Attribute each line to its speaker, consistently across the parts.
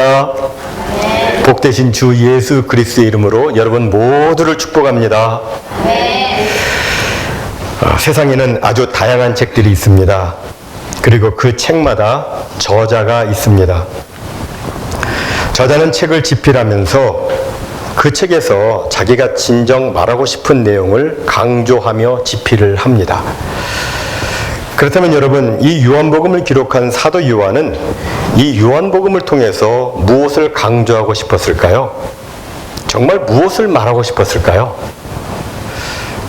Speaker 1: 안녕하십니까?
Speaker 2: 네.
Speaker 1: 복되신 주 예수 그리스도의 이름으로 여러분 모두를 축복합니다.
Speaker 2: 네.
Speaker 1: 세상에는 아주 다양한 책들이 있습니다. 그리고 그 책마다 저자가 있습니다. 저자는 책을 집필하면서 그 책에서 자기가 진정 말하고 싶은 내용을 강조하며 집필을 합니다. 그렇다면 여러분, 이 요한복음을 기록한 사도 요한은 이 요한복음을 통해서 무엇을 강조하고 싶었을까요? 정말 무엇을 말하고 싶었을까요?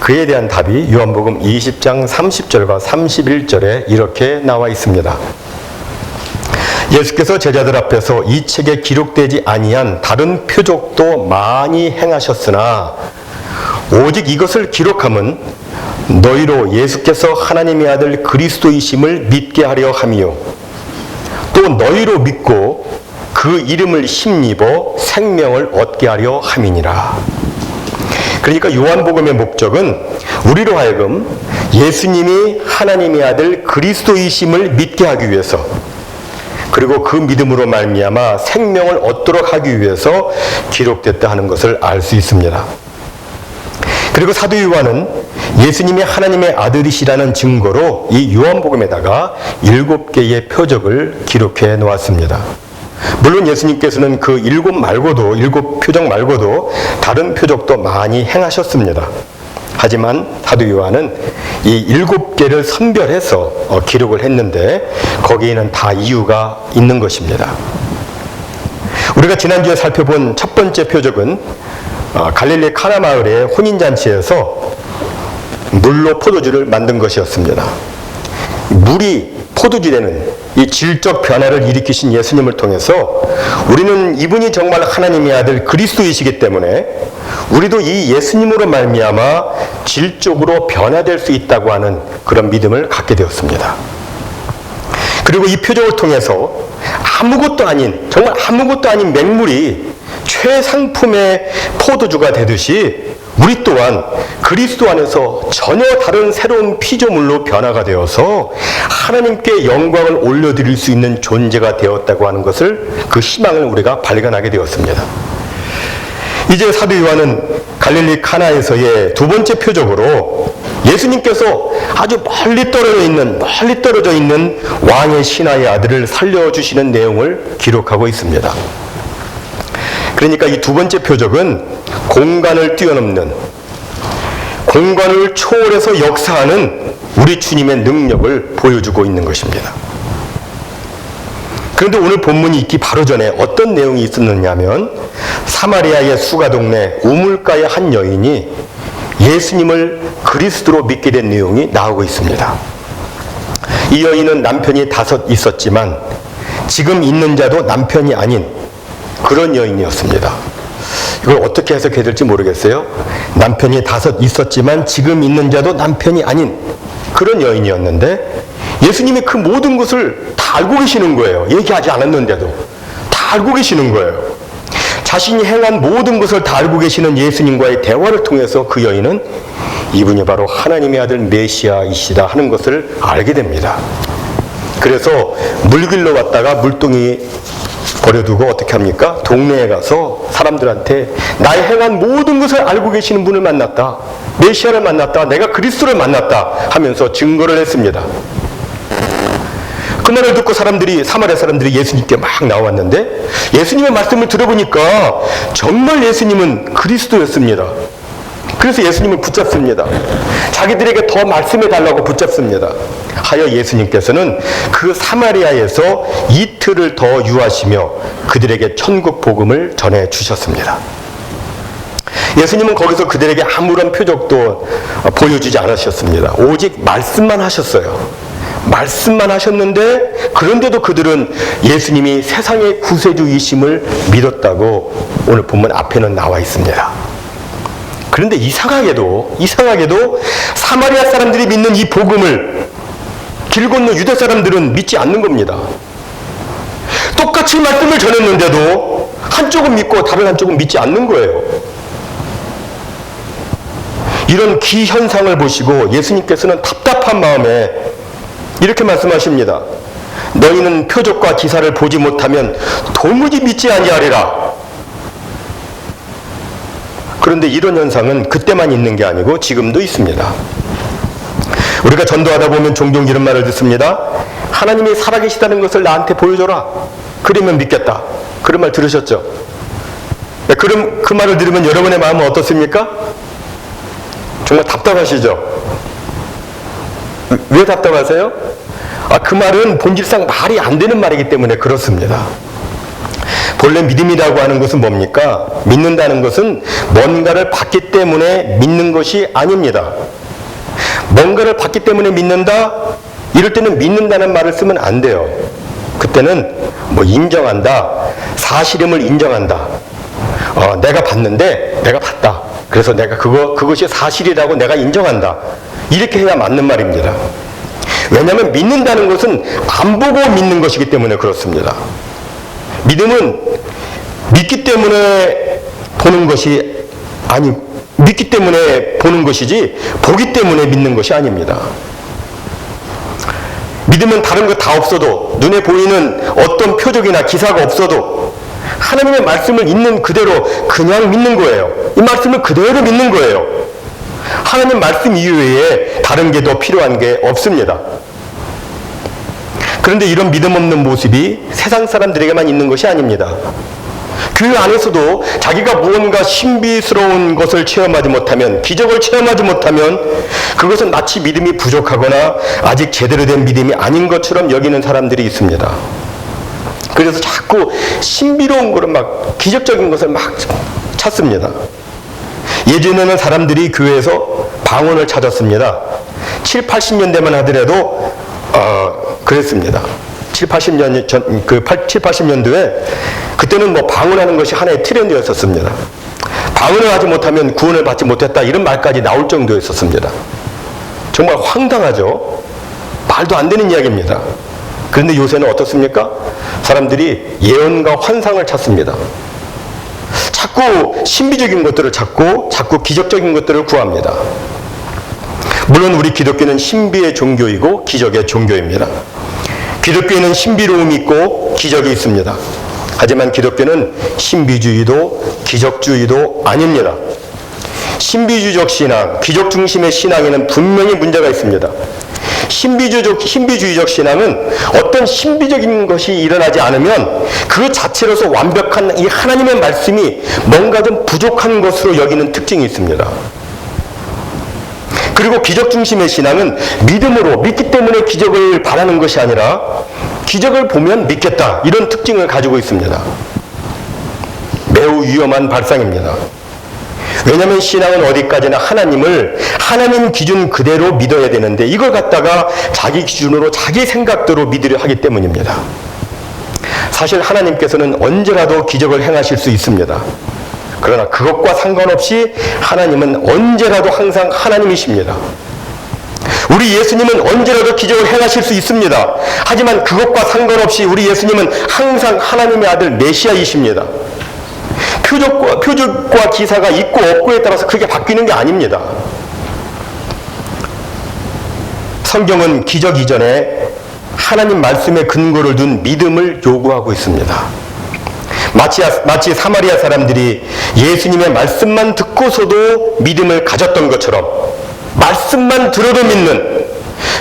Speaker 1: 그에 대한 답이 요한복음 20장 30절과 31절에 이렇게 나와 있습니다. 예수께서 제자들 앞에서 이 책에 기록되지 아니한 다른 표적도 많이 행하셨으나 오직 이것을 기록함은 너희로 예수께서 하나님의 아들 그리스도이심을 믿게 하려 함이요 또 너희로 믿고 그 이름을 힘입어 생명을 얻게 하려 함이니라. 그러니까 요한복음의 목적은 우리로 하여금 예수님이 하나님의 아들 그리스도이심을 믿게 하기 위해서, 그리고 그 믿음으로 말미암아 생명을 얻도록 하기 위해서 기록됐다 하는 것을 알 수 있습니다. 그리고 사도 요한은 예수님이 하나님의 아들이시라는 증거로 이 요한복음에다가 7개의 표적을 기록해 놓았습니다. 물론 예수님께서는 그 7 표적 말고도 다른 표적도 많이 행하셨습니다. 하지만 사도 요한은 이 7개를 선별해서 기록을 했는데 거기에는 다 이유가 있는 것입니다. 우리가 지난주에 살펴본 첫 번째 표적은 갈릴리 카나 마을의 혼인잔치에서 물로 포도주를 만든 것이었습니다. 물이 포도주 되는 이 질적 변화를 일으키신 예수님을 통해서 우리는 이분이 정말 하나님의 아들 그리스도이시기 때문에 우리도 이 예수님으로 말미암아 질적으로 변화될 수 있다고 하는 그런 믿음을 갖게 되었습니다. 그리고 이 표적을 통해서 아무것도 아닌, 정말 아무것도 아닌 맹물이 최상품의 포도주가 되듯이 우리 또한 그리스도 안에서 전혀 다른 새로운 피조물로 변화가 되어서 하나님께 영광을 올려드릴 수 있는 존재가 되었다고 하는 것을, 그 희망을 우리가 발견하게 되었습니다. 이제 사도 요한은 갈릴리 카나에서의 두 번째 표적으로 예수님께서 아주 멀리 떨어져 있는 왕의 신하의 아들을 살려주시는 내용을 기록하고 있습니다. 그러니까 이 두 번째 표적은 공간을 뛰어넘는, 공간을 초월해서 역사하는 우리 주님의 능력을 보여주고 있는 것입니다. 그런데 오늘 본문이 있기 바로 전에 어떤 내용이 있었느냐면 사마리아의 수가 동네 우물가의 한 여인이 예수님을 그리스도로 믿게 된 내용이 나오고 있습니다. 이 여인은 남편이 5 있었지만 지금 있는 자도 남편이 아닌 그런 여인이었습니다. 이걸 어떻게 해석해야 될지 모르겠어요. 남편이 5 있었지만 지금 있는 자도 남편이 아닌 그런 여인이었는데 예수님이 그 모든 것을 다 알고 계시는 거예요. 얘기하지 않았는데도 다 알고 계시는 거예요. 자신이 행한 모든 것을 다 알고 계시는 예수님과의 대화를 통해서 그 여인은 이분이 바로 하나님의 아들 메시아이시다 하는 것을 알게 됩니다. 그래서 물길로 왔다가 물동이 버려두고 어떻게 합니까? 동네에 가서 사람들한테 나의 행한 모든 것을 알고 계시는 분을 만났다, 메시아를 만났다, 내가 그리스도를 만났다 하면서 증거를 했습니다. 그 말을 듣고 사마리아 사람들이 예수님께 막 나왔는데 예수님의 말씀을 들어보니까 정말 예수님은 그리스도였습니다. 그래서 예수님을 붙잡습니다. 자기들에게 더 말씀해 달라고 붙잡습니다. 하여 예수님께서는 그 사마리아에서 이틀을 더 유하시며 그들에게 천국 복음을 전해 주셨습니다. 예수님은 거기서 그들에게 아무런 표적도 보여주지 않으셨습니다. 오직 말씀만 하셨어요. 말씀만 하셨는데 그런데도 그들은 예수님이 세상의 구세주이심을 믿었다고 오늘 본문 앞에는 나와 있습니다. 그런데 이상하게도 사마리아 사람들이 믿는 이 복음을 길 건너 유대 사람들은 믿지 않는 겁니다. 똑같이 말씀을 전했는데도 한쪽은 믿고 다른 한쪽은 믿지 않는 거예요. 이런 기현상을 보시고 예수님께서는 답답한 마음에 이렇게 말씀하십니다. 너희는 표적과 기사를 보지 못하면 도무지 믿지 아니하리라. 그런데 이런 현상은 그때만 있는 게 아니고 지금도 있습니다. 우리가 전도하다 보면 종종 이런 말을 듣습니다. 하나님이 살아계시다는 것을 나한테 보여줘라. 그러면 믿겠다. 그런 말 들으셨죠? 그럼 그 말을 들으면 여러분의 마음은 어떻습니까? 정말 답답하시죠? 왜 답답하세요? 그 말은 본질상 말이 안 되는 말이기 때문에 그렇습니다. 본래 믿음이라고 하는 것은 뭡니까? 믿는다는 것은 뭔가를 받기 때문에 믿는 것이 아닙니다. 뭔가를 받기 때문에 믿는다? 이럴 때는 믿는다는 말을 쓰면 안 돼요. 그때는 뭐 인정한다, 사실임을 인정한다. 내가 봤는데 내가 봤다. 그래서 내가 그것이 사실이라고 내가 인정한다. 이렇게 해야 맞는 말입니다. 왜냐하면 믿는다는 것은 안 보고 믿는 것이기 때문에 그렇습니다. 믿음은 믿기 때문에 보는 것이 믿기 때문에 보는 것이지 보기 때문에 믿는 것이 아닙니다. 믿으면 다른 거 다 없어도, 눈에 보이는 어떤 표적이나 기사가 없어도 하나님의 말씀을 있는 그대로 그냥 믿는 거예요. 이 말씀을 그대로 믿는 거예요. 하나님 말씀 이외에 다른 게 더 필요한 게 없습니다. 그런데 이런 믿음 없는 모습이 세상 사람들에게만 있는 것이 아닙니다. 교회 안에서도 자기가 무언가 신비스러운 것을 체험하지 못하면, 기적을 체험하지 못하면 그것은 마치 믿음이 부족하거나 아직 제대로 된 믿음이 아닌 것처럼 여기는 사람들이 있습니다. 그래서 자꾸 신비로운 거를 막, 기적적인 것을 막 찾습니다. 예전에는 사람들이 교회에서 방언을 찾았습니다. 7, 80년대만 하더라도 그랬습니다. 7, 80년도에 그때는 뭐 방언하는 것이 하나의 트렌드였었습니다. 방언을 하지 못하면 구원을 받지 못했다, 이런 말까지 나올 정도였었습니다. 정말 황당하죠. 말도 안 되는 이야기입니다. 그런데 요새는 어떻습니까? 사람들이 예언과 환상을 찾습니다. 자꾸 신비적인 것들을 찾고 자꾸 기적적인 것들을 구합니다. 물론 우리 기독교는 신비의 종교이고 기적의 종교입니다. 기독교에는 신비로움이 있고 기적이 있습니다. 하지만 기독교는 신비주의도 기적주의도 아닙니다. 신비주의적 신앙, 기적 중심의 신앙에는 분명히 문제가 있습니다. 신비주의적 신앙은 어떤 신비적인 것이 일어나지 않으면 그 자체로서 완벽한 이 하나님의 말씀이 뭔가 좀 부족한 것으로 여기는 특징이 있습니다. 그리고 기적 중심의 신앙은 믿음으로, 믿기 때문에 기적을 바라는 것이 아니라 기적을 보면 믿겠다, 이런 특징을 가지고 있습니다. 매우 위험한 발상입니다. 왜냐하면 신앙은 어디까지나 하나님 기준 그대로 믿어야 되는데 이걸 갖다가 자기 기준으로 자기 생각대로 믿으려 하기 때문입니다. 사실 하나님께서는 언제라도 기적을 행하실 수 있습니다. 그러나 그것과 상관없이 하나님은 언제라도 항상 하나님이십니다. 우리 예수님은 언제라도 기적을 행하실 수 있습니다. 하지만 그것과 상관없이 우리 예수님은 항상 하나님의 아들 메시아이십니다. 표적과 기사가 있고 없고에 따라서 그게 바뀌는 게 아닙니다. 성경은 기적 이전에 하나님 말씀에 근거를 둔 믿음을 요구하고 있습니다. 마치 사마리아 사람들이 예수님의 말씀만 듣고서도 믿음을 가졌던 것처럼, 말씀만 들어도 믿는,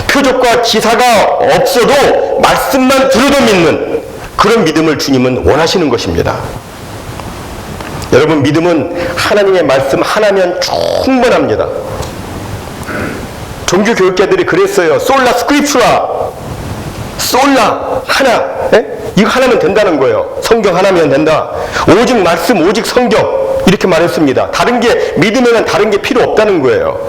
Speaker 1: 표적과 기사가 없어도 말씀만 들어도 믿는 그런 믿음을 주님은 원하시는 것입니다. 여러분, 믿음은 하나님의 말씀 하나면 충분합니다. 종교 교육자들이 그랬어요. 솔라 스크립추라, 솔라 하나, 이거 하나면 된다는 거예요. 성경 하나면 된다. 오직 말씀, 오직 성경, 이렇게 말했습니다. 다른 게, 믿음에는 다른 게 필요 없다는 거예요.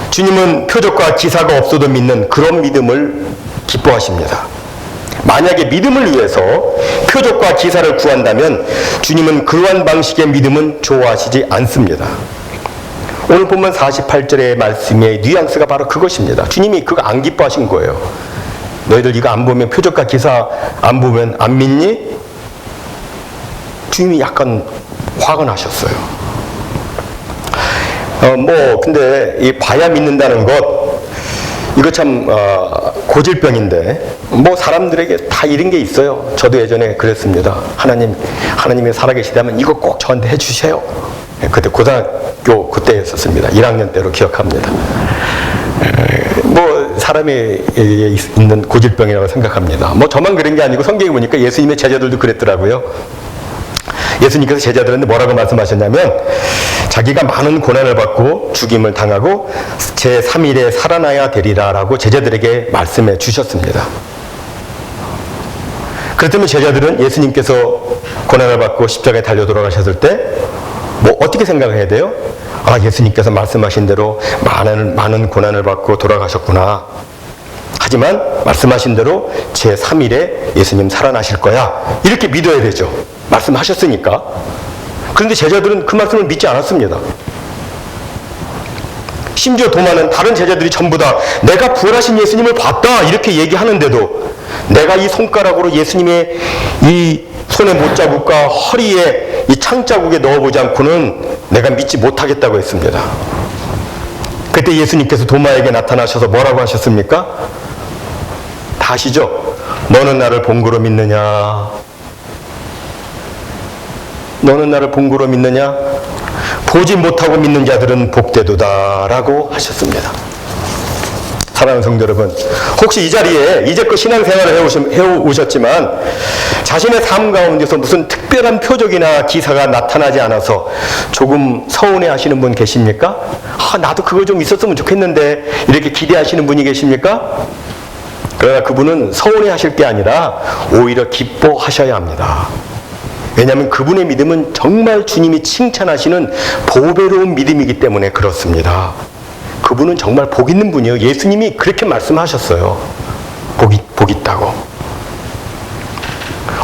Speaker 1: 주님은 표적과 기사가 없어도 믿는 그런 믿음을 기뻐하십니다. 만약에 믿음을 위해서 표적과 기사를 구한다면 주님은 그러한 방식의 믿음은 좋아하시지 않습니다. 오늘 보면 48절의 말씀의 뉘앙스가 바로 그것입니다. 주님이 그거 안 기뻐하신 거예요. 너희들 이거 안 보면, 표적과 기사 안 보면 안 믿니? 주님이 약간 화가 나셨어요. 근데 이 봐야 믿는다는 것, 이거 참 고질병인데 뭐 사람들에게 다 이런 게 있어요. 저도 예전에 그랬습니다. 하나님이 살아계시다면 이거 꼭 저한테 해주세요. 그때 고등학교 그때였었습니다. 1학년 때로 기억합니다. 뭐 사람이 있는 고질병이라고 생각합니다. 뭐 저만 그런 게 아니고 성경에 보니까 예수님의 제자들도 그랬더라고요. 예수님께서 제자들한테 뭐라고 말씀하셨냐면 자기가 많은 고난을 받고 죽임을 당하고 제3일에 살아나야 되리라 라고 제자들에게 말씀해 주셨습니다. 그렇다면 제자들은 예수님께서 고난을 받고 십자가에 달려 돌아가셨을 때 뭐 어떻게 생각해야 돼요? 아, 예수님께서 말씀하신 대로 많은 고난을 받고 돌아가셨구나. 하지만 말씀하신 대로 제3일에 예수님 살아나실 거야. 이렇게 믿어야 되죠. 말씀하셨으니까. 그런데 제자들은 그 말씀을 믿지 않았습니다. 심지어 도마는 다른 제자들이 전부 다 내가 부활하신 예수님을 봤다 이렇게 얘기하는데도 내가 이 손가락으로 예수님의 이 손의 못자국과 허리에 이 창자국에 넣어보지 않고는 내가 믿지 못하겠다고 했습니다. 그때 예수님께서 도마에게 나타나셔서 뭐라고 하셨습니까? 다 아시죠? 너는 나를 본거로 믿느냐? 너는 나를 본거로 믿느냐? 보지 못하고 믿는 자들은 복되도다 라고 하셨습니다. 사랑하는 성도 여러분, 혹시 이 자리에 이제껏 신앙생활을 해오셨지만 자신의 삶 가운데서 무슨 특별한 표적이나 기사가 나타나지 않아서 조금 서운해하시는 분 계십니까? 아, 나도 그거 좀 있었으면 좋겠는데 이렇게 기대하시는 분이 계십니까? 그러나 그분은 서운해하실 게 아니라 오히려 기뻐하셔야 합니다. 왜냐하면 그분의 믿음은 정말 주님이 칭찬하시는 보배로운 믿음이기 때문에 그렇습니다. 그분은 정말 복 있는 분이에요. 예수님이 그렇게 말씀하셨어요. 복 있다고.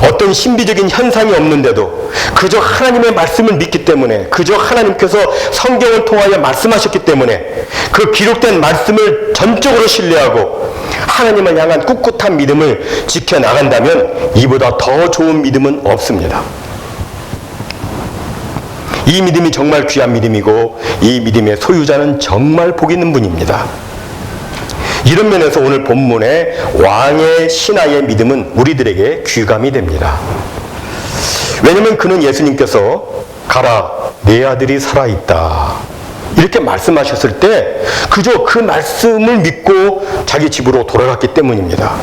Speaker 1: 어떤 신비적인 현상이 없는데도 그저 하나님의 말씀을 믿기 때문에, 그저 하나님께서 성경을 통하여 말씀하셨기 때문에 그 기록된 말씀을 전적으로 신뢰하고 하나님을 향한 꿋꿋한 믿음을 지켜나간다면 이보다 더 좋은 믿음은 없습니다. 이 믿음이 정말 귀한 믿음이고 이 믿음의 소유자는 정말 복 있는 분입니다. 이런 면에서 오늘 본문의 왕의 신하의 믿음은 우리들에게 귀감이 됩니다. 왜냐하면 그는 예수님께서 가라 내 아들이 살아있다 이렇게 말씀하셨을 때 그저 그 말씀을 믿고 자기 집으로 돌아갔기 때문입니다.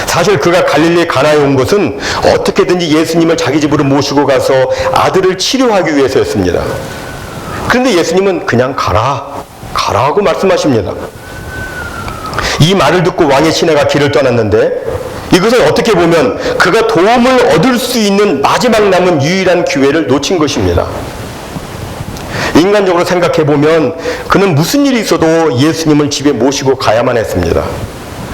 Speaker 1: 사실 그가 갈릴리 가나에 온 것은 어떻게든지 예수님을 자기 집으로 모시고 가서 아들을 치료하기 위해서였습니다. 그런데 예수님은 그냥 가라고 말씀하십니다. 이 말을 듣고 왕의 신하가 길을 떠났는데 이것은 어떻게 보면 그가 도움을 얻을 수 있는 마지막 남은 유일한 기회를 놓친 것입니다. 인간적으로 생각해보면 그는 무슨 일이 있어도 예수님을 집에 모시고 가야만 했습니다.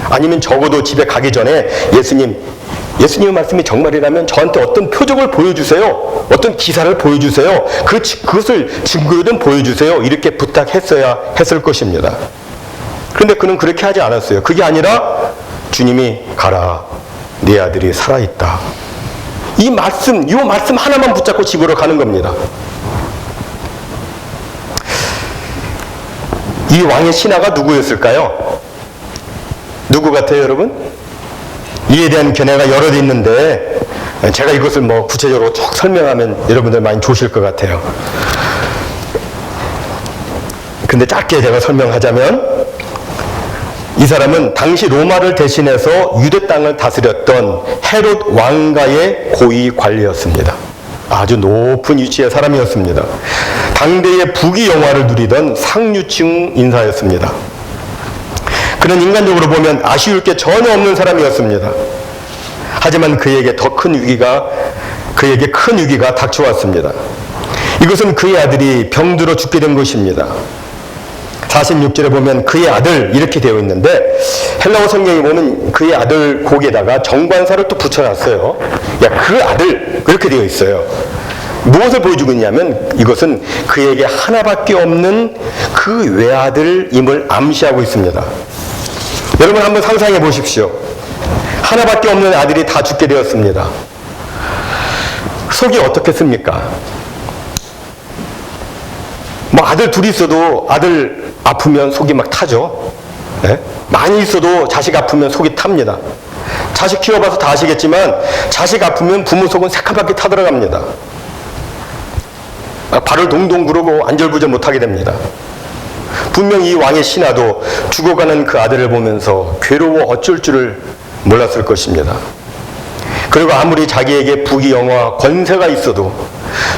Speaker 1: 아니면 적어도 집에 가기 전에 예수님의 말씀이 정말이라면 저한테 어떤 표적을 보여주세요. 어떤 기사를 보여주세요. 그것을 증거로 좀 보여주세요. 이렇게 부탁했어야 했을 것입니다. 그런데 그는 그렇게 하지 않았어요. 그게 아니라 주님이 가라. 네 아들이 살아있다. 이 말씀 하나만 붙잡고 집으로 가는 겁니다. 이 왕의 신하가 누구였을까요? 누구 같아요, 여러분? 이에 대한 견해가 여러 개 있는데 제가 이것을 뭐 구체적으로 쭉 설명하면 여러분들 많이 좋으실 것 같아요. 근데 짧게 제가 설명하자면 이 사람은 당시 로마를 대신해서 유대 땅을 다스렸던 헤롯 왕가의 고위 관리였습니다. 아주 높은 위치의 사람이었습니다. 당대의 부귀 영화를 누리던 상류층 인사였습니다. 그는 인간적으로 보면 아쉬울 게 전혀 없는 사람이었습니다. 하지만 그에게 큰 위기가 닥쳐왔습니다. 이것은 그의 아들이 병들어 죽게 된 것입니다. 46절에 보면 그의 아들 이렇게 되어 있는데 헬라어 성경에 보면 그의 아들 곡에다가 정관사를 또 붙여놨어요. 그 아들 그렇게 되어 있어요. 무엇을 보여주고 있냐면 이것은 그에게 하나밖에 없는 그 외아들임을 암시하고 있습니다. 여러분 한번 상상해 보십시오. 하나밖에 없는 아들이 다 죽게 되었습니다. 속이 어떻겠습니까? 뭐 아들 둘이 있어도 아들 아프면 속이 막 타죠. 예? 많이 있어도 자식 아프면 속이 탑니다. 자식 키워봐서 다 아시겠지만 자식 아프면 부모 속은 새카맣게 타들어갑니다. 발을 동동 구르고 안절부절 못하게 됩니다. 분명 이 왕의 신하도 죽어가는 그 아들을 보면서 괴로워 어쩔 줄을 몰랐을 것입니다. 그리고 아무리 자기에게 부귀 영화 권세가 있어도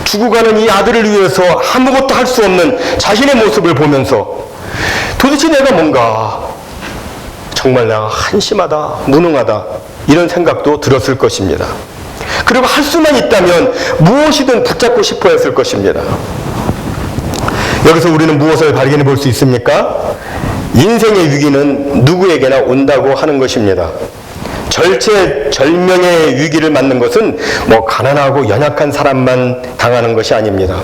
Speaker 1: 죽어가는 이 아들을 위해서 아무것도 할 수 없는 자신의 모습을 보면서 도대체 내가 뭔가 정말 내가 한심하다, 무능하다 이런 생각도 들었을 것입니다. 그리고 할 수만 있다면 무엇이든 붙잡고 싶어 했을 것입니다. 여기서 우리는 무엇을 발견해 볼 수 있습니까? 인생의 위기는 누구에게나 온다고 하는 것입니다. 절체절명의 위기를 맞는 것은 가난하고 연약한 사람만 당하는 것이 아닙니다.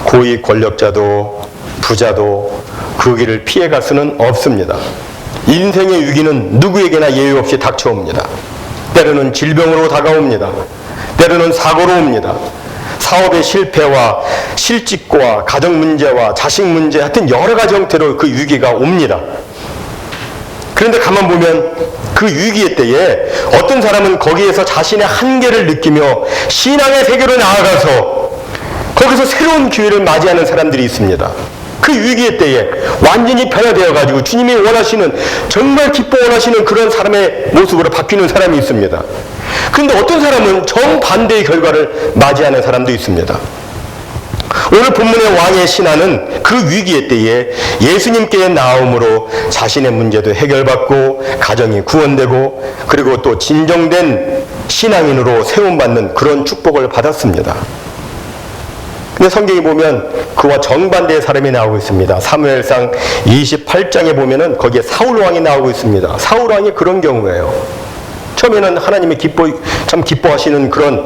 Speaker 1: 고위 권력자도 부자도 그 길을 피해갈 수는 없습니다. 인생의 위기는 누구에게나 예외 없이 닥쳐옵니다. 때로는 질병으로 다가옵니다. 때로는 사고로 옵니다. 사업의 실패와 실직과 가정 문제와 자식 문제 하여튼 여러 가지 형태로 그 위기가 옵니다. 그런데 가만 보면 그 위기의 때에 어떤 사람은 거기에서 자신의 한계를 느끼며 신앙의 세계로 나아가서 거기서 새로운 기회를 맞이하는 사람들이 있습니다. 그 위기의 때에 완전히 변화되어 가지고 주님이 원하시는 정말 기뻐 원하시는 그런 사람의 모습으로 바뀌는 사람이 있습니다. 그런데 어떤 사람은 정반대의 결과를 맞이하는 사람도 있습니다. 오늘 본문의 왕의 신하는 그 위기의 때에 예수님께 나옴으로 자신의 문제도 해결받고 가정이 구원되고 그리고 또 진정된 신앙인으로 세움받는 그런 축복을 받았습니다. 근데 성경에 보면 그와 정반대의 사람이 나오고 있습니다. 사무엘상 28장에 보면은 거기에 사울 왕이 나오고 있습니다. 사울 왕이 그런 경우예요. 처음에는 하나님이 참 기뻐하시는 그런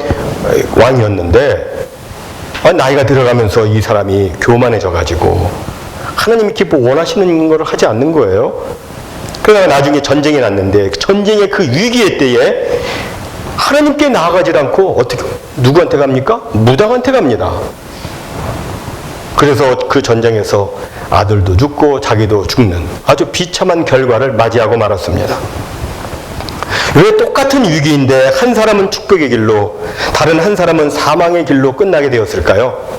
Speaker 1: 왕이었는데 나이가 들어가면서 이 사람이 교만해져 가지고 하나님이 기뻐 원하시는 걸 하지 않는 거예요. 그러다가 나중에 전쟁이 났는데 전쟁의 그 위기의 때에 하나님께 나아가지 않고 어떻게 누구한테 갑니까? 무당한테 갑니다. 그래서 그 전쟁에서 아들도 죽고 자기도 죽는 아주 비참한 결과를 맞이하고 말았습니다. 왜 똑같은 위기인데 한 사람은 축복의 길로 다른 한 사람은 사망의 길로 끝나게 되었을까요?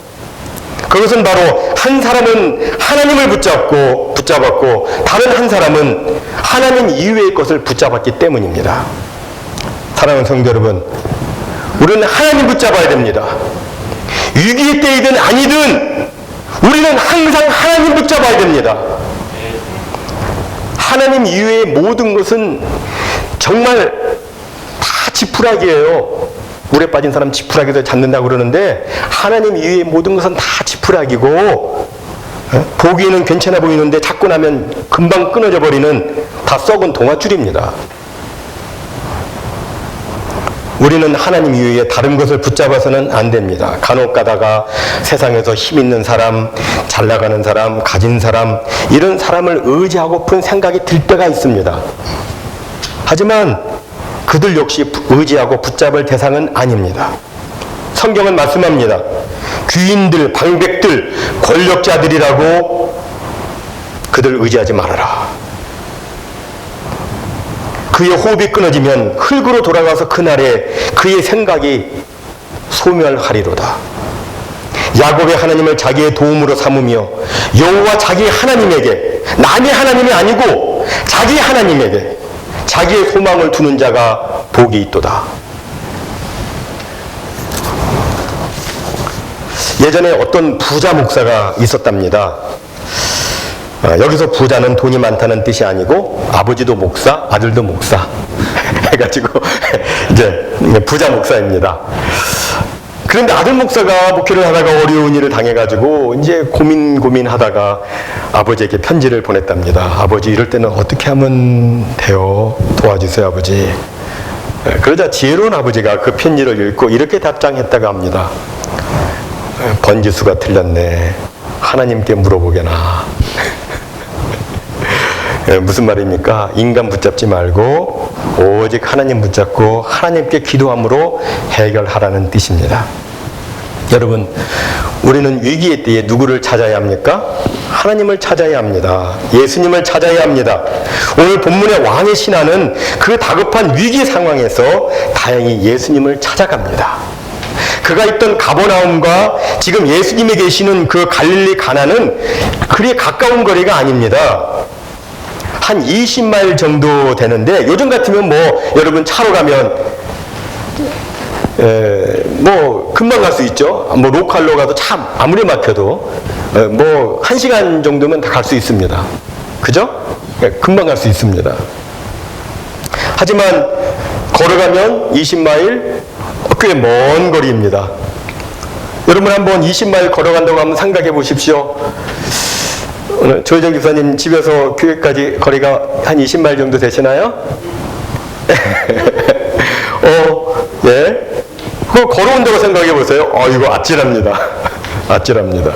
Speaker 1: 그것은 바로 한 사람은 하나님을 붙잡았고 다른 한 사람은 하나님 이외의 것을 붙잡았기 때문입니다. 사랑하는 성도 여러분, 우리는 하나님 붙잡아야 됩니다. 위기의 때이든 아니든 우리는 항상 하나님 붙잡아야 됩니다. 하나님 이외의 모든 것은 정말 다 지푸라기예요. 물에 빠진 사람 지푸라기도 잡는다고 그러는데 하나님 이외의 모든 것은 다 지푸라기고 보기에는 괜찮아 보이는데 잡고 나면 금방 끊어져 버리는 다 썩은 동아줄입니다. 우리는 하나님 이외에 다른 것을 붙잡아서는 안 됩니다. 간혹 가다가 세상에서 힘 있는 사람, 잘 나가는 사람, 가진 사람 이런 사람을 의지하고픈 생각이 들 때가 있습니다. 하지만 그들 역시 의지하고 붙잡을 대상은 아닙니다. 성경은 말씀합니다. 귀인들, 방백들, 권력자들이라고 그들 의지하지 말아라. 그의 호흡이 끊어지면 흙으로 돌아가서 그날에 그의 생각이 소멸하리로다. 야곱의 하나님을 자기의 도움으로 삼으며 여호와 자기 하나님에게 남의 하나님이 아니고 자기 하나님에게 자기의 소망을 두는 자가 복이 있도다. 예전에 어떤 부자 목사가 있었답니다. 여기서 부자는 돈이 많다는 뜻이 아니고 아버지도 목사, 아들도 목사 해가지고 이제 부자 목사입니다. 그런데 아들 목사가 목회를 하다가 어려운 일을 당해가지고 이제 고민하다가 아버지에게 편지를 보냈답니다. 아버지 이럴 때는 어떻게 하면 돼요? 도와주세요 아버지. 그러자 지혜로운 아버지가 그 편지를 읽고 이렇게 답장했다고 합니다. 번지수가 틀렸네. 하나님께 물어보게나. 무슨 말입니까? 인간 붙잡지 말고 오직 하나님 붙잡고 하나님께 기도함으로 해결하라는 뜻입니다. 여러분, 우리는 위기의 때에 누구를 찾아야 합니까? 하나님을 찾아야 합니다. 예수님을 찾아야 합니다. 오늘 본문의 왕의 신하는 그 다급한 위기 상황에서 다행히 예수님을 찾아갑니다. 그가 있던 가버나움과 지금 예수님이 계시는 그 갈릴리 가나는 그리 가까운 거리가 아닙니다. 한 20마일 정도 되는데 요즘 같으면 뭐 여러분 차로 가면 뭐 금방 갈 수 있죠. 뭐 로컬로 가도 참 아무리 막혀도 뭐 1시간 정도면 다 갈 수 있습니다. 그죠? 금방 갈 수 있습니다. 하지만 걸어가면 20마일 꽤 먼 거리입니다. 여러분 한번 20마일 걸어간다고 한번 생각해 보십시오. 오늘 조혜정 집사님 집에서 교회까지 거리가 한 20마일 정도 되시나요? 예. 그거 걸어온다고 생각해 보세요. 이거 아찔합니다. 아찔합니다.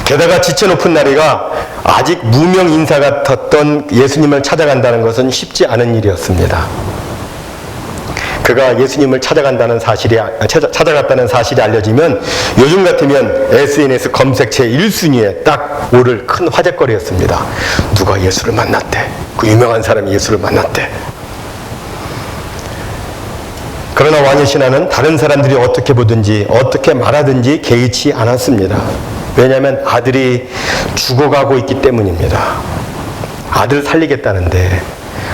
Speaker 1: 게다가 지체 높은 나리가 아직 무명 인사 같았던 예수님을 찾아간다는 것은 쉽지 않은 일이었습니다. 그가 예수님을 찾아갔다는 사실이 알려지면 요즘 같으면 SNS 검색체 1순위에 딱 오를 큰 화제거리였습니다. 누가 예수를 만났대. 그 유명한 사람이 예수를 만났대. 그러나 왕의 신하는 다른 사람들이 어떻게 보든지 어떻게 말하든지 개의치 않았습니다. 왜냐하면 아들이 죽어가고 있기 때문입니다. 아들 살리겠다는데,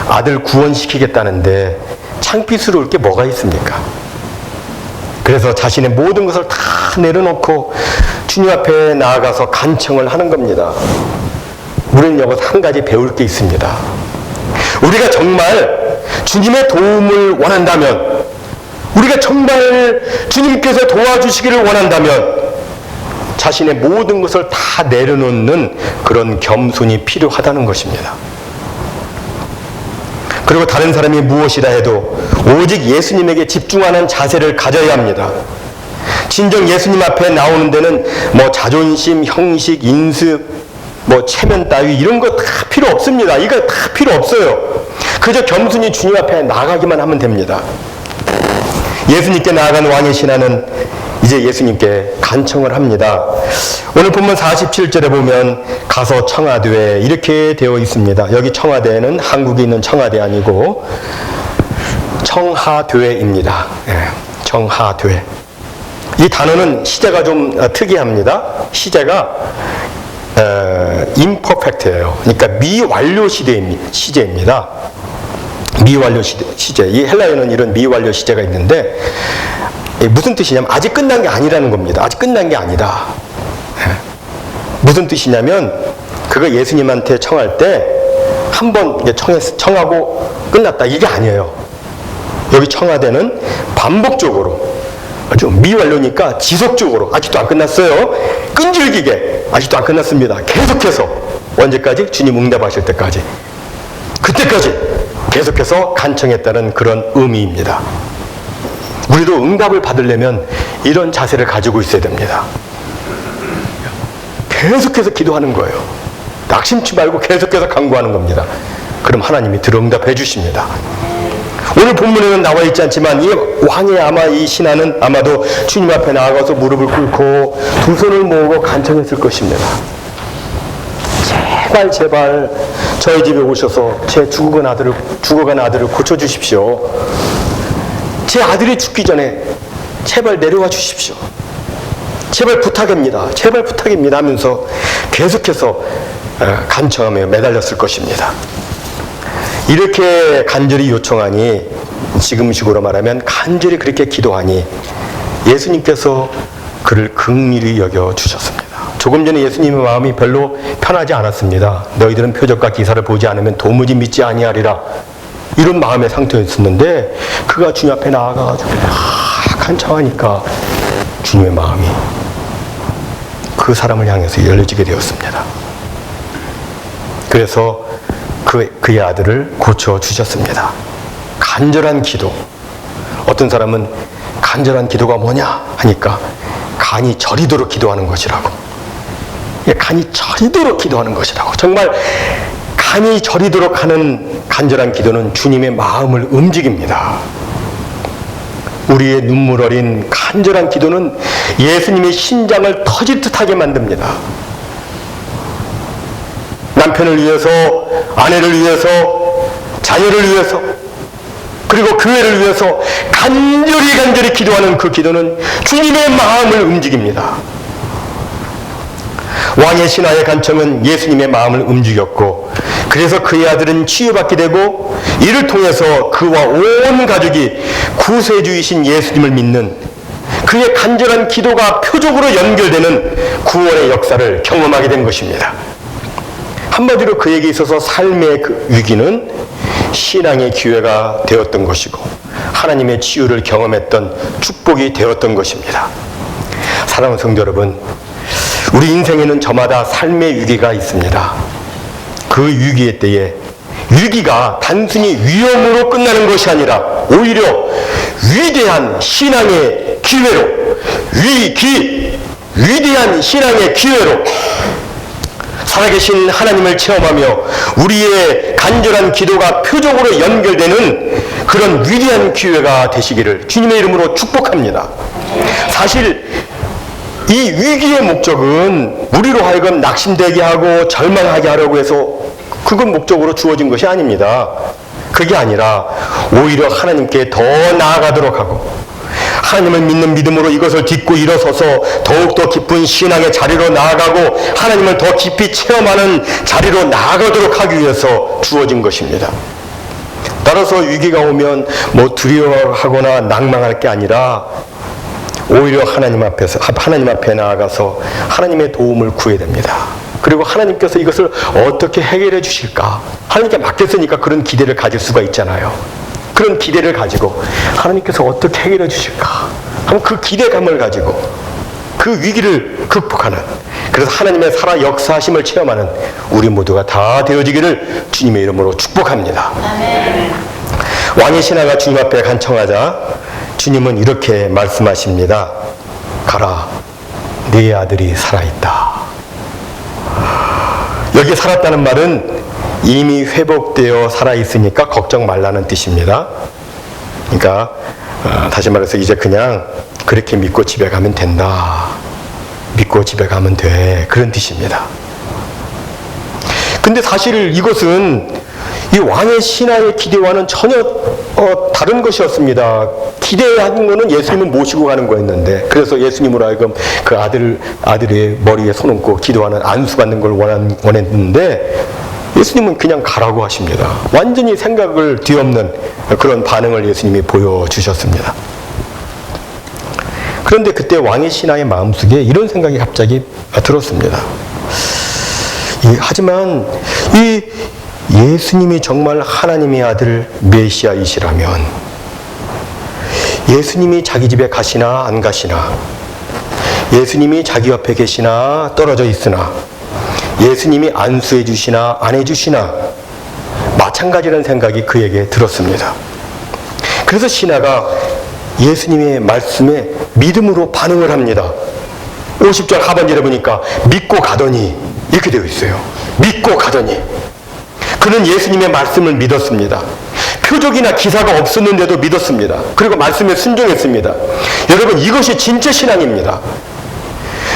Speaker 1: 아들 구원시키겠다는데 창피스러울 게 뭐가 있습니까? 그래서 자신의 모든 것을 다 내려놓고 주님 앞에 나아가서 간청을 하는 겁니다. 우리는 여기서 한 가지 배울 게 있습니다. 우리가 정말 주님의 도움을 원한다면, 우리가 정말 주님께서 도와주시기를 원한다면 자신의 모든 것을 다 내려놓는 그런 겸손이 필요하다는 것입니다. 그리고 다른 사람이 무엇이라 해도 오직 예수님에게 집중하는 자세를 가져야 합니다. 진정 예수님 앞에 나오는 데는 뭐 자존심, 형식, 인습, 뭐 체면 따위 이런 거 다 필요 없습니다. 이거 다 필요 없어요. 그저 겸손히 주님 앞에 나가기만 하면 됩니다. 예수님께 나아간 왕의 신하는 이제 예수님께 간청을 합니다. 오늘 본문 47절에 보면 가서 청하되 이렇게 되어 있습니다. 여기 청하되는 한국에 있는 청하되 아니고 청하되입니다. 청하되. 이 단어는 시제가 좀 특이합니다. 시제가 imperfect예요. 그러니까 미완료 시제입니다. 미완료 시제. 이 헬라어는 이런 미완료 시제가 있는데 무슨 뜻이냐면 아직 끝난 게 아니라는 겁니다. 아직 끝난 게 아니다. 무슨 뜻이냐면 그거 예수님한테 청할 때 한 번 청하고 끝났다 이게 아니에요. 여기 청하되는 반복적으로 아주 미완료니까 지속적으로 아직도 안 끝났어요. 끈질기게 아직도 안 끝났습니다. 계속해서 언제까지? 주님 응답하실 때까지. 그때까지 계속해서 간청했다는 그런 의미입니다. 우리도 응답을 받으려면 이런 자세를 가지고 있어야 됩니다. 계속해서 기도하는 거예요. 낙심치 말고 계속해서 간구하는 겁니다. 그럼 하나님이 들어 응답해 주십니다. 오늘 본문에는 나와 있지 않지만 이 왕의 아마 이 신하는 아마도 주님 앞에 나아가서 무릎을 꿇고 두 손을 모으고 간청했을 것입니다. 제발 저희 집에 오셔서 제 죽어간 아들을 고쳐주십시오. 제 아들이 죽기 전에 제발 내려와 주십시오. 제발 부탁입니다. 제발 부탁입니다 하면서 계속해서 간청하며 매달렸을 것입니다. 이렇게 간절히 요청하니 지금식으로 말하면 간절히 그렇게 기도하니 예수님께서 그를 긍휼히 여겨주셨습니다. 조금 전에 예수님의 마음이 별로 편하지 않았습니다. 너희들은 표적과 기사를 보지 않으면 도무지 믿지 아니하리라. 이런 마음의 상태였었는데 그가 주님 앞에 나아가가지고 간청하니까 주님의 마음이 그 사람을 향해서 열려지게 되었습니다. 그래서 그의 아들을 고쳐주셨습니다. 간절한 기도. 어떤 사람은 간절한 기도가 뭐냐 하니까 간이 저리도록 기도하는 것이라고. 간이 저리도록 기도하는 것이라고. 정말 간이 저리도록 하는 간절한 기도는 주님의 마음을 움직입니다. 우리의 눈물 어린 간절한 기도는 예수님의 심장을 터질 듯하게 만듭니다. 남편을 위해서, 아내를 위해서, 자녀를 위해서, 그리고 교회를 위해서 간절히 기도하는 그 기도는 주님의 마음을 움직입니다. 왕의 신하의 간청은 예수님의 마음을 움직였고, 그래서 그의 아들은 치유받게 되고, 이를 통해서 그와 온 가족이 구세주이신 예수님을 믿는 그의 간절한 기도가 표적으로 연결되는 구원의 역사를 경험하게 된 것입니다. 한마디로 그에게 있어서 삶의 그 위기는 신앙의 기회가 되었던 것이고, 하나님의 치유를 경험했던 축복이 되었던 것입니다. 사랑하는 성도 여러분, 우리 인생에는 저마다 삶의 위기가 있습니다. 그 위기의 때에 위기가 단순히 위험으로 끝나는 것이 아니라 오히려 위대한 신앙의 기회로, 위대한 신앙의 기회로 살아계신 하나님을 체험하며 우리의 간절한 기도가 표적으로 연결되는 그런 위대한 기회가 되시기를 주님의 이름으로 축복합니다. 사실 이 위기의 목적은 우리로 하여금 낙심되게 하고 절망하게 하려고 해서 그건 목적으로 주어진 것이 아닙니다. 그게 아니라 오히려 하나님께 더 나아가도록 하고, 하나님을 믿는 믿음으로 이것을 딛고 일어서서 더욱더 깊은 신앙의 자리로 나아가고 하나님을 더 깊이 체험하는 자리로 나아가도록 하기 위해서 주어진 것입니다. 따라서 위기가 오면 뭐 두려워하거나 낭망할 게 아니라 오히려 하나님 앞에 나아가서 하나님의 도움을 구해야 됩니다. 그리고 하나님께서 이것을 어떻게 해결해 주실까? 하나님께 맡겼으니까 그런 기대를 가질 수가 있잖아요. 그런 기대를 가지고 하나님께서 어떻게 해결해 주실까? 하면 그 기대감을 가지고 그 위기를 극복하는, 그래서 하나님의 살아 역사하심을 체험하는 우리 모두가 다 되어지기를 주님의 이름으로 축복합니다. 아멘. 왕의 신하가 주님 앞에 간청하자 주님은 이렇게 말씀하십니다. 가라, 네 아들이 살아있다. 여기 살았다는 말은 이미 회복되어 살아있으니까 걱정 말라는 뜻입니다. 그러니까 다시 말해서 이제 그냥 그렇게 믿고 집에 가면 된다. 믿고 집에 가면 돼. 그런 뜻입니다. 근데 사실 이것은 이 왕의 신하의 기대와는 전혀 다른 것이었습니다. 기대한 거는 예수님을 모시고 가는 거였는데, 그래서 예수님으로 하여금 그 아들의 머리에 손 얹고 기도하는 안수받는 걸 원했는데 예수님은 그냥 가라고 하십니다. 완전히 생각을 뒤엎는 그런 반응을 예수님이 보여주셨습니다. 그런데 그때 왕의 신하의 마음속에 이런 생각이 갑자기 들었습니다. 하지만 이 예수님이 정말 하나님의 아들 메시아이시라면 예수님이 자기 집에 가시나 안 가시나, 예수님이 자기 옆에 계시나 떨어져 있으나, 예수님이 안수해 주시나 안 해주시나 마찬가지라는 생각이 그에게 들었습니다. 그래서 신하가 예수님의 말씀에 믿음으로 반응을 합니다. 50절 하반절에 보니까 믿고 가더니 이렇게 되어 있어요. 믿고 가더니. 그는 예수님의 말씀을 믿었습니다. 표적이나 기사가 없었는데도 믿었습니다. 그리고 말씀에 순종했습니다. 여러분, 이것이 진짜 신앙입니다.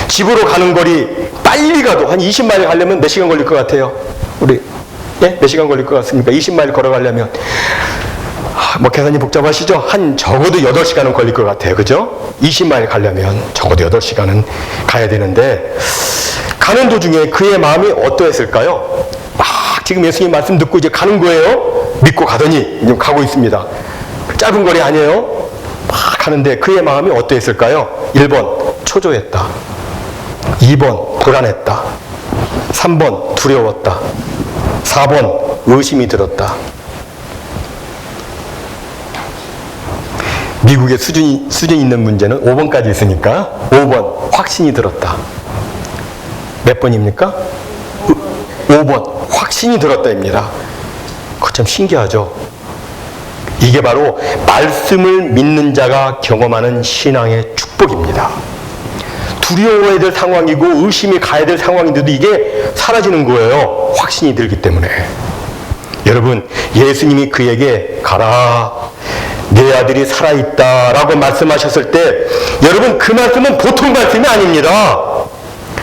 Speaker 1: 집으로 가는 거리 빨리 가도 한 20마일 가려면 몇 시간 걸릴 것 같아요? 우리 몇 시간 걸릴 것 같습니까? 20마일 걸어가려면 뭐 계산이 복잡하시죠? 한 적어도 8시간은 걸릴 것 같아요. 그죠? 20마일 가려면 적어도 8시간은 가야 되는데, 가는 도중에 그의 마음이 어떠했을까요? 막 지금 예수님 말씀 듣고 이제 가는 거예요. 믿고 가더니 지금 가고 있습니다. 짧은 거리 아니에요? 막 가는데 그의 마음이 어떠했을까요? 1번 초조했다. 2번 불안했다. 3번 두려웠다. 4번 의심이 들었다. 미국의 수준이 있는 문제는 5번까지 있으니까 5번 확신이 들었다. 몇 번입니까? 5번 확신이 들었다입니다. 그거 참 신기하죠. 이게 바로 말씀을 믿는 자가 경험하는 신앙의 축복입니다. 두려워해야 될 상황이고 의심이 가야 될 상황인데도 이게 사라지는 거예요. 확신이 들기 때문에. 여러분, 예수님이 그에게 가라, 내 아들이 살아있다라고 말씀하셨을 때 여러분 그 말씀은 보통 말씀이 아닙니다.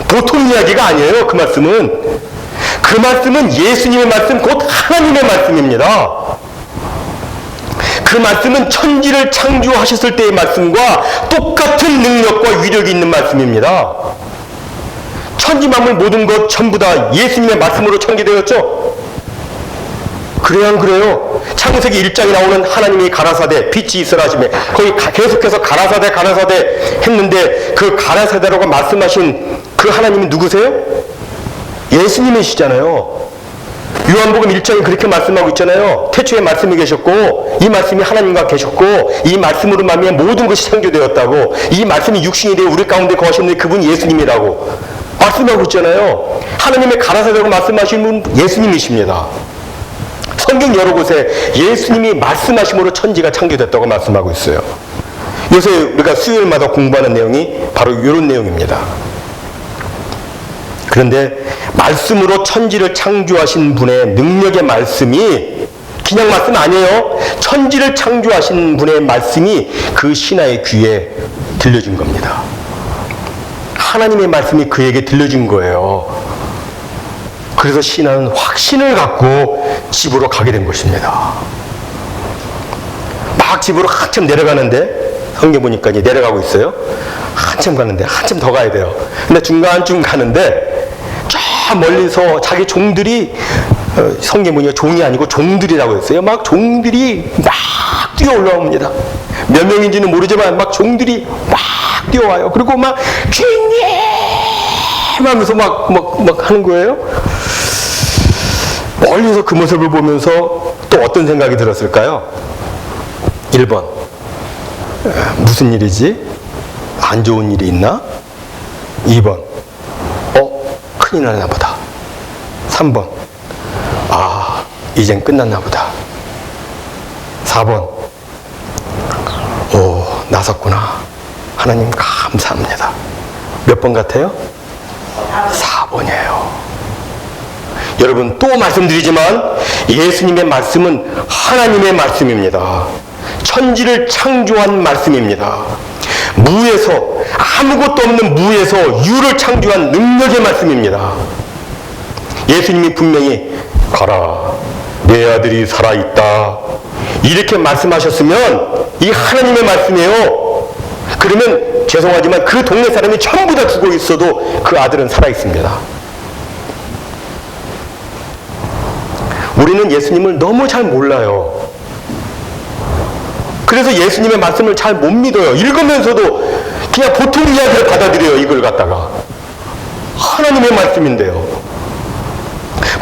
Speaker 1: 보통 이야기가 아니에요. 그 말씀은 예수님의 말씀, 곧 하나님의 말씀입니다. 그 말씀은 천지를 창조하셨을 때의 말씀과 똑같은 능력과 위력이 있는 말씀입니다. 천지 만물 모든 것 전부 다 예수님의 말씀으로 창조되었죠. 그래요, 안 그래요? 창세기 1장에 나오는 하나님이 가라사대 빛이 있으라 하시며 거기 계속해서 가라사대 했는데 그 가라사대라고 말씀하신 그 하나님이 누구세요? 예수님이시잖아요. 요한복음 1장에 그렇게 말씀하고 있잖아요. 태초에 말씀이 계셨고 이 말씀이 하나님과 계셨고 이 말씀으로 말미암아 모든 것이 창조되었다고, 이 말씀이 육신이 되어 우리 가운데 거하셨는데 그분이 예수님이라고 말씀하고 있잖아요. 하나님의 가라사대라고 말씀하신 분 예수님이십니다. 성경 여러 곳에 예수님이 말씀하심으로 천지가 창조됐다고 말씀하고 있어요. 요새 우리가 수요일마다 공부하는 내용이 바로 이런 내용입니다. 그런데 말씀으로 천지를 창조하신 분의 능력의 말씀이 그냥 말씀 아니에요. 천지를 창조하신 분의 말씀이 그 신하의 귀에 들려진 겁니다. 하나님의 말씀이 그에게 들려진 거예요. 그래서 신하는 확신을 갖고 집으로 가게 된 것입니다. 막 집으로 한참 내려가는데 성경 보니까 이제 내려가고 있어요. 한참 가는데 한참 더 가야 돼요. 근데 중간쯤 가는데 저 멀리서 자기 종들이, 성경 보니까 종이 아니고 종들이라고 했어요. 막 종들이 막 뛰어 올라옵니다. 몇 명인지는 모르지만 막 종들이 막 뛰어와요. 그리고 막 주인님 하면서 막 하는 거예요. 멀리서 그 모습을 보면서 또 어떤 생각이 들었을까요? 1번, 무슨 일이지? 안 좋은 일이 있나? 2번, 큰일 났나 보다. 3번, 이젠 끝났나 보다. 4번, 나섰구나. 하나님 감사합니다. 몇 번 같아요? 4번이에요. 여러분, 또 말씀드리지만 예수님의 말씀은 하나님의 말씀입니다. 천지를 창조한 말씀입니다. 무에서, 아무것도 없는 무에서 유를 창조한 능력의 말씀입니다. 예수님이 분명히 가라, 내 아들이 살아있다 이렇게 말씀하셨으면 이 하나님의 말씀이에요. 그러면 죄송하지만 그 동네 사람이 전부 다 죽어 있어도 그 아들은 살아있습니다. 우리는 예수님을 너무 잘 몰라요. 그래서 예수님의 말씀을 잘 못 믿어요. 읽으면서도 그냥 보통 이야기를 받아들여요. 이걸 갖다가 하나님의 말씀인데요.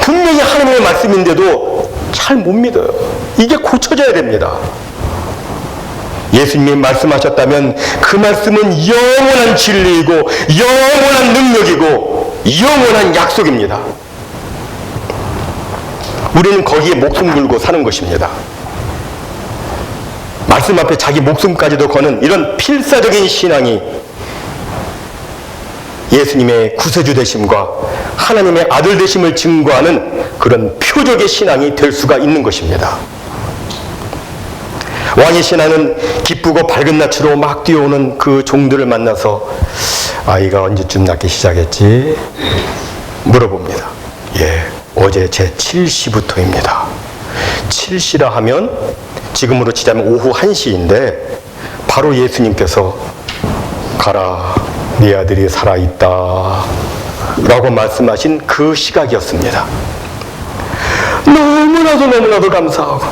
Speaker 1: 분명히 하나님의 말씀인데도 잘 못 믿어요. 이게 고쳐져야 됩니다. 예수님이 말씀하셨다면 그 말씀은 영원한 진리이고 영원한 능력이고 영원한 약속입니다. 우리는 거기에 목숨 걸고 사는 것입니다. 말씀 앞에 자기 목숨까지도 거는 이런 필사적인 신앙이 예수님의 구세주 되심과 하나님의 아들 되심을 증거하는 그런 표적의 신앙이 될 수가 있는 것입니다. 왕의 신하는 기쁘고 밝은 낯으로 막 뛰어오는 그 종들을 만나서 아이가 언제쯤 낳기 시작했지? 물어봅니다. 어제 제 7시부터입니다. 7시라 하면 지금으로 치자면 오후 1시인데 바로 예수님께서 가라, 네 아들이 살아있다 라고 말씀하신 그 시각이었습니다. 너무나도 감사하고,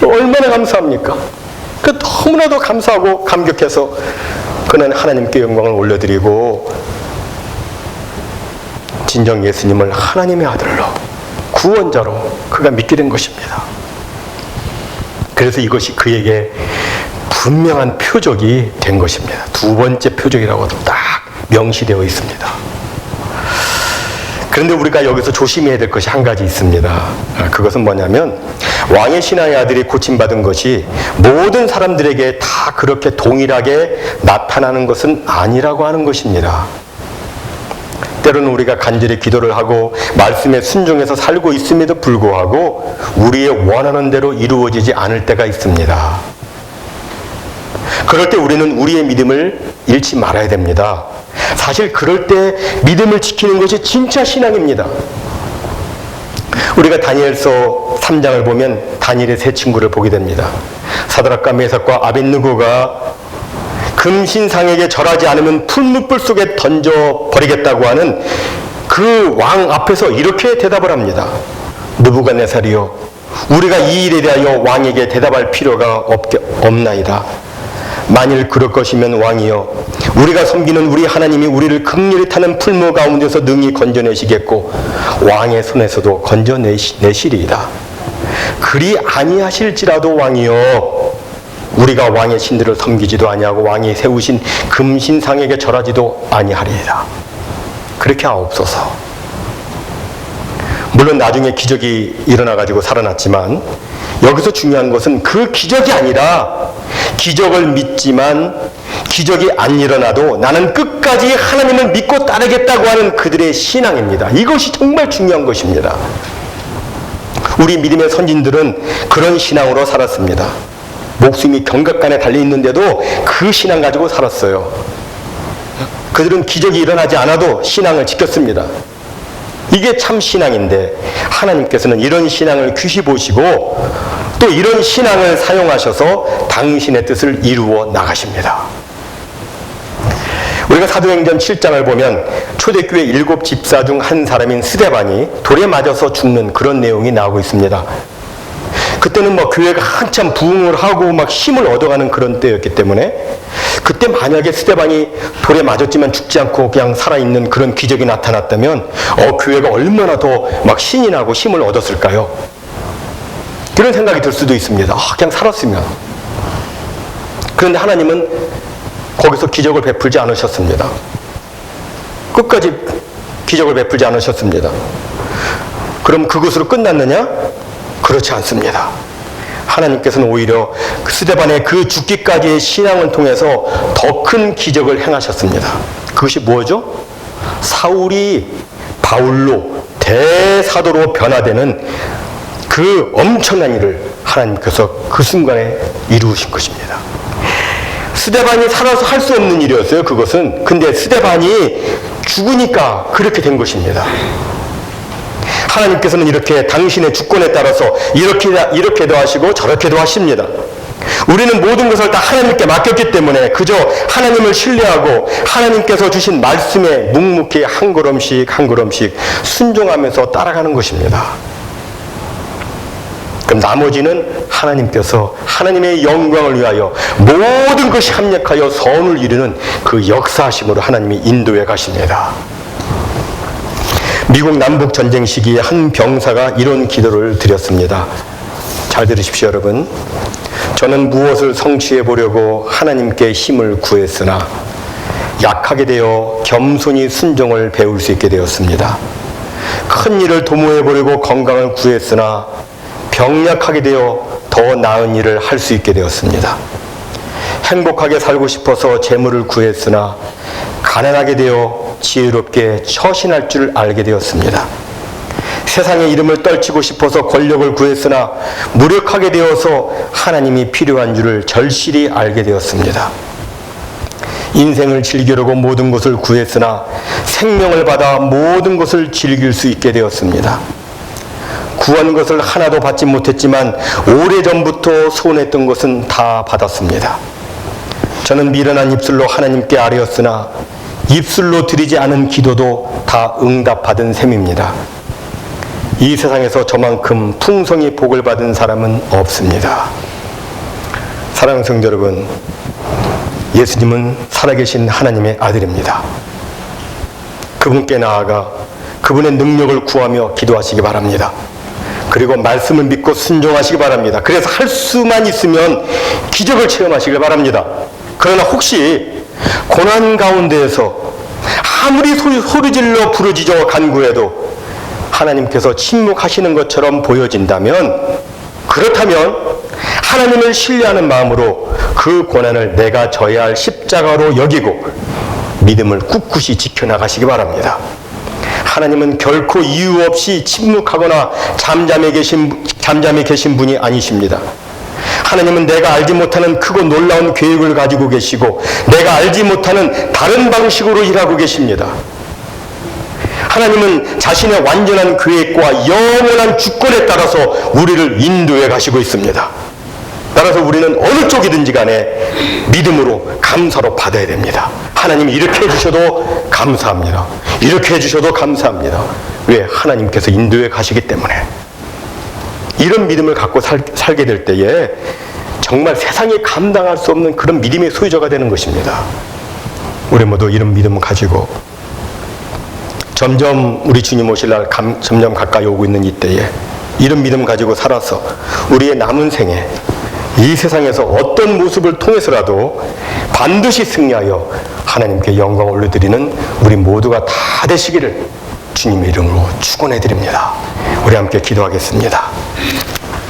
Speaker 1: 얼마나 감사합니까? 너무나도 감사하고 감격해서 그는 하나님께 영광을 올려드리고 진정 예수님을 하나님의 아들로, 구원자로 그가 믿게 된 것입니다. 그래서 이것이 그에게 분명한 표적이 된 것입니다. 두 번째 표적이라고 딱 명시되어 있습니다. 그런데 우리가 여기서 조심해야 될 것이 한 가지 있습니다. 그것은 뭐냐면 왕의 신하의 아들이 고침받은 것이 모든 사람들에게 다 그렇게 동일하게 나타나는 것은 아니라고 하는 것입니다. 때로는 우리가 간절히 기도를 하고 말씀에 순종해서 살고 있음에도 불구하고 우리의 원하는 대로 이루어지지 않을 때가 있습니다. 그럴 때 우리는 우리의 믿음을 잃지 말아야 됩니다. 사실 그럴 때 믿음을 지키는 것이 진짜 신앙입니다. 우리가 다니엘서 3장을 보면 다니엘의 세 친구를 보게 됩니다. 사드락과 메삭과 아벳느고가 금신상에게 절하지 않으면 풀무불 속에 던져버리겠다고 하는 그 왕 앞에서 이렇게 대답을 합니다. 느부갓네살이여, 우리가 이 일에 대하여 왕에게 대답할 필요가 없나이다. 만일 그럴 것이면 왕이여, 우리가 섬기는 우리 하나님이 우리를 극렬히 타는 풀무 가운데서 능히 건져내시겠고 왕의 손에서도 건져내시리이다. 그리 아니하실지라도 왕이여, 우리가 왕의 신들을 섬기지도 아니하고 왕이 세우신 금신상에게 절하지도 아니하리이다. 그렇게 하옵소서. 물론 나중에 기적이 일어나가지고 살아났지만 여기서 중요한 것은 그 기적이 아니라 기적을 믿지만 기적이 안 일어나도 나는 끝까지 하나님을 믿고 따르겠다고 하는 그들의 신앙입니다. 이것이 정말 중요한 것입니다. 우리 믿음의 선진들은 그런 신앙으로 살았습니다. 목숨이 경각간에 달려있는데도 그 신앙 가지고 살았어요. 그들은 기적이 일어나지 않아도 신앙을 지켰습니다. 이게 참 신앙인데 하나님께서는 이런 신앙을 귀시 보시고 또 이런 신앙을 사용하셔서 당신의 뜻을 이루어 나가십니다. 우리가 사도행전 7장을 보면 초대교회 7 집사 중 한 사람인 스데반이 돌에 맞아서 죽는 그런 내용이 나오고 있습니다. 그때는 교회가 한참 부흥을 하고 막 힘을 얻어가는 그런 때였기 때문에 그때 만약에 스데반이 돌에 맞았지만 죽지 않고 그냥 살아있는 그런 기적이 나타났다면 교회가 얼마나 더 막 신이 나고 힘을 얻었을까요? 그런 생각이 들 수도 있습니다. 그냥 살았으면. 그런데 하나님은 거기서 기적을 베풀지 않으셨습니다. 끝까지 기적을 베풀지 않으셨습니다. 그럼 그것으로 끝났느냐? 그렇지 않습니다. 하나님께서는 오히려 스데반의 그 죽기까지의 신앙을 통해서 더 큰 기적을 행하셨습니다. 그것이 뭐죠? 사울이 바울로 대사도로 변화되는 그 엄청난 일을 하나님께서 그 순간에 이루신 것입니다. 스데반이 살아서 할 수 없는 일이었어요, 그것은. 근데 스데반이 죽으니까 그렇게 된 것입니다. 하나님께서는 이렇게 당신의 주권에 따라서 이렇게도 하시고 저렇게도 하십니다. 우리는 모든 것을 다 하나님께 맡겼기 때문에 그저 하나님을 신뢰하고 하나님께서 주신 말씀에 묵묵히 한 걸음씩 한 걸음씩 순종하면서 따라가는 것입니다. 그럼 나머지는 하나님께서 하나님의 영광을 위하여 모든 것이 합력하여 선을 이루는 그 역사하심으로 하나님이 인도해 가십니다. 미국 남북 전쟁 시기에 한 병사가 이런 기도를 드렸습니다. 잘 들으십시오, 여러분. 저는 무엇을 성취해 보려고 하나님께 힘을 구했으나 약하게 되어 겸손히 순종을 배울 수 있게 되었습니다. 큰 일을 도모해 보려고 건강을 구했으나 병약하게 되어 더 나은 일을 할 수 있게 되었습니다. 행복하게 살고 싶어서 재물을 구했으나 가난하게 되어 지혜롭게 처신할 줄 알게 되었습니다. 세상의 이름을 떨치고 싶어서 권력을 구했으나 무력하게 되어서 하나님이 필요한 줄을 절실히 알게 되었습니다. 인생을 즐기려고 모든 것을 구했으나 생명을 받아 모든 것을 즐길 수 있게 되었습니다. 구한 것을 하나도 받지 못했지만 오래전부터 소원했던 것은 다 받았습니다. 저는 미련한 입술로 하나님께 아뢰었으나 입술로 드리지 않은 기도도 다 응답받은 셈입니다. 이 세상에서 저만큼 풍성히 복을 받은 사람은 없습니다. 사랑하는 성도 여러분, 예수님은 살아계신 하나님의 아들입니다. 그분께 나아가 그분의 능력을 구하며 기도하시기 바랍니다. 그리고 말씀을 믿고 순종하시기 바랍니다. 그래서 할 수만 있으면 기적을 체험하시길 바랍니다. 그러나 혹시 고난 가운데에서 아무리 소리질러 부르짖어 간구해도 하나님께서 침묵하시는 것처럼 보여진다면, 그렇다면 하나님을 신뢰하는 마음으로 그 고난을 내가 져야 할 십자가로 여기고 믿음을 꿋꿋이 지켜나가시기 바랍니다. 하나님은 결코 이유 없이 침묵하거나 잠잠해 계신 분이 아니십니다. 하나님은 내가 알지 못하는 크고 놀라운 계획을 가지고 계시고 내가 알지 못하는 다른 방식으로 일하고 계십니다. 하나님은 자신의 완전한 계획과 영원한 주권에 따라서 우리를 인도해 가시고 있습니다. 따라서 우리는 어느 쪽이든지 간에 믿음으로 감사로 받아야 됩니다. 하나님이 이렇게 해주셔도 감사합니다. 이렇게 해주셔도 감사합니다. 왜? 하나님께서 인도해 가시기 때문에. 이런 믿음을 갖고 살게 될 때에 정말 세상이 감당할 수 없는 그런 믿음의 소유자가 되는 것입니다. 우리 모두 이런 믿음을 가지고 점점 우리 주님 오실 날 점점 가까이 오고 있는 이때에 이런 믿음 가지고 살아서 우리의 남은 생에 이 세상에서 어떤 모습을 통해서라도 반드시 승리하여 하나님께 영광을 올려드리는 우리 모두가 다 되시기를 주님의 이름으로 축원해 드립니다. 우리 함께 기도하겠습니다.